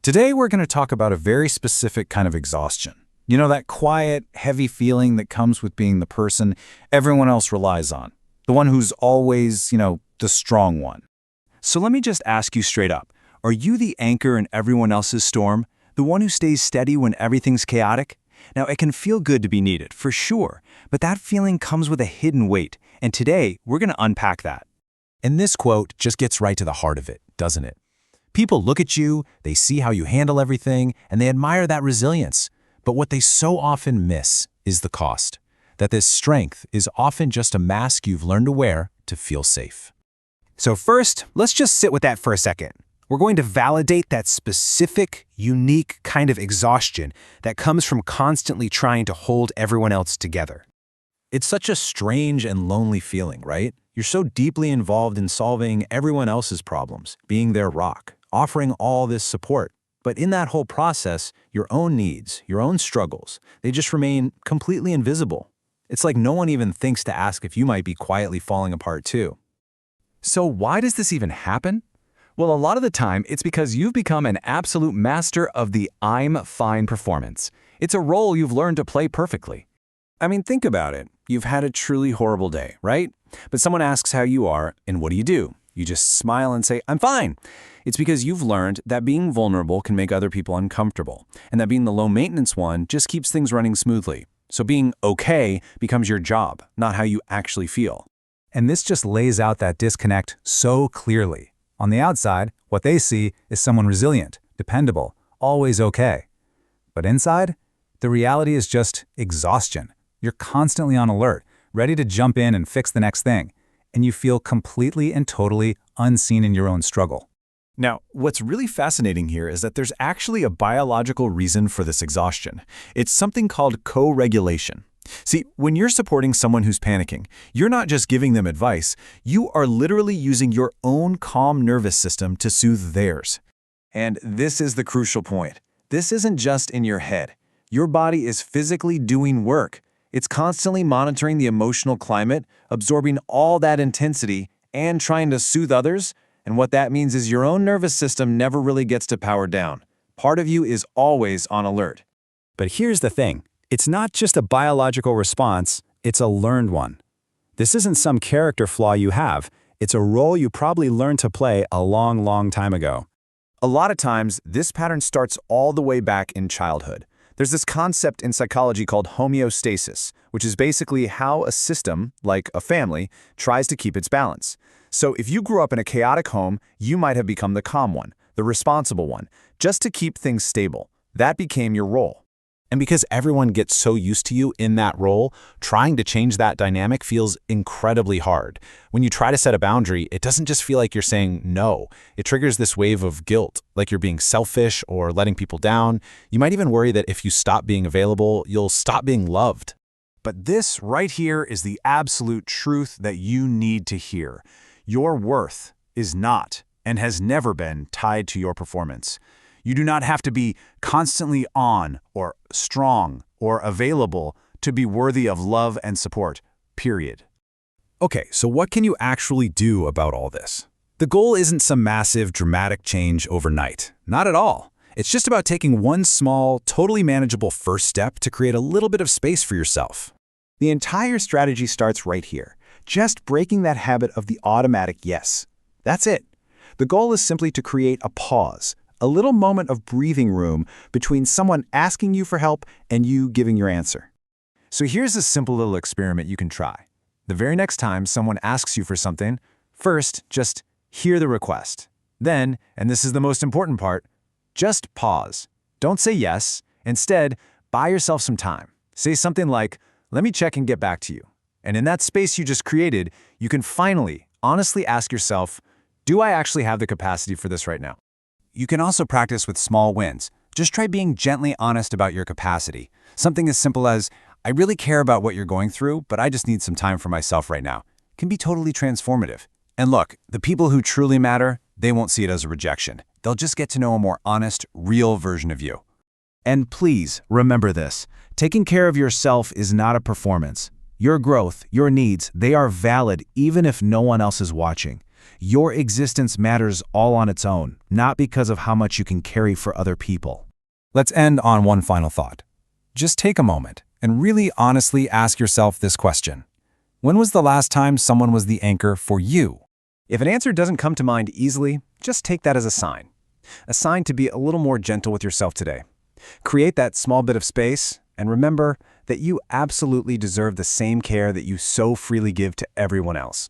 Today, we're going to talk about a very specific kind of exhaustion. You know, that quiet, heavy feeling that comes with being the person everyone else relies on. The one who's always, the strong one. So let me just ask you straight up. Are you the anchor in everyone else's storm? The one who stays steady when everything's chaotic? Now, it can feel good to be needed, for sure, but that feeling comes with a hidden weight, and today, we're going to unpack that. And this quote just gets right to the heart of it, doesn't it? People look at you, they see how you handle everything, and they admire that resilience. But what they so often miss is the cost. That this strength is often just a mask you've learned to wear to feel safe. So first, let's just sit with that for a second. We're going to validate that specific, unique kind of exhaustion that comes from constantly trying to hold everyone else together. It's such a strange and lonely feeling, right? You're so deeply involved in solving everyone else's problems, being their rock, offering all this support. But in that whole process, your own needs, your own struggles, they just remain completely invisible. It's like no one even thinks to ask if you might be quietly falling apart too. So why does this even happen? Well, a lot of the time, it's because you've become an absolute master of the I'm fine performance. It's a role you've learned to play perfectly. I mean, think about it. You've had a truly horrible day, right? But someone asks how you are, and what do? You just smile and say, I'm fine. It's because you've learned that being vulnerable can make other people uncomfortable, and that being the low-maintenance one just keeps things running smoothly. So being okay becomes your job, not how you actually feel. And this just lays out that disconnect so clearly. On the outside, what they see is someone resilient, dependable, always okay. But inside, the reality is just exhaustion. You're constantly on alert, ready to jump in and fix the next thing, and you feel completely and totally unseen in your own struggle. Now, what's really fascinating here is that there's actually a biological reason for this exhaustion. It's something called co-regulation. See, when you're supporting someone who's panicking, you're not just giving them advice, you are literally using your own calm nervous system to soothe theirs. And this is the crucial point. This isn't just in your head. Your body is physically doing work. It's constantly monitoring the emotional climate, absorbing all that intensity, and trying to soothe others. And what that means is your own nervous system never really gets to power down. Part of you is always on alert. But here's the thing. It's not just a biological response, it's a learned one. This isn't some character flaw you have. It's a role you probably learned to play a long, long time ago. A lot of times, this pattern starts all the way back in childhood. There's this concept in psychology called homeostasis, which is basically how a system, like a family, tries to keep its balance. So if you grew up in a chaotic home, you might have become the calm one, the responsible one, just to keep things stable. That became your role. And because everyone gets so used to you in that role, trying to change that dynamic feels incredibly hard. When you try to set a boundary, it doesn't just feel like you're saying no. It triggers this wave of guilt, like you're being selfish or letting people down. You might even worry that if you stop being available, you'll stop being loved. But this right here is the absolute truth that you need to hear. Your worth is not and has never been tied to your performance. You do not have to be constantly on or strong or available to be worthy of love and support, period. Okay, so what can you actually do about all this? The goal isn't some massive, dramatic change overnight. Not at all. It's just about taking one small, totally manageable first step to create a little bit of space for yourself. The entire strategy starts right here, just breaking that habit of the automatic yes. That's it. The goal is simply to create a pause, a little moment of breathing room between someone asking you for help and you giving your answer. So here's a simple little experiment you can try. The very next time someone asks you for something, first, just hear the request. Then, and this is the most important part, just pause. Don't say yes. Instead, buy yourself some time. Say something like, let me check and get back to you. And in that space you just created, you can finally, honestly ask yourself, do I actually have the capacity for this right now? You can also practice with small wins. Just try being gently honest about your capacity. Something as simple as, I really care about what you're going through, but I just need some time for myself right now. Can be totally transformative. And look, the people who truly matter, they won't see it as a rejection. They'll just get to know a more honest, real version of you. And please, remember this. Taking care of yourself is not a performance. Your growth, your needs, they are valid even if no one else is watching. Your existence matters all on its own, not because of how much you can carry for other people. Let's end on one final thought. Just take a moment and really honestly ask yourself this question. When was the last time someone was the anchor for you? If an answer doesn't come to mind easily, just take that as a sign. A sign to be a little more gentle with yourself today. Create that small bit of space, and remember that you absolutely deserve the same care that you so freely give to everyone else.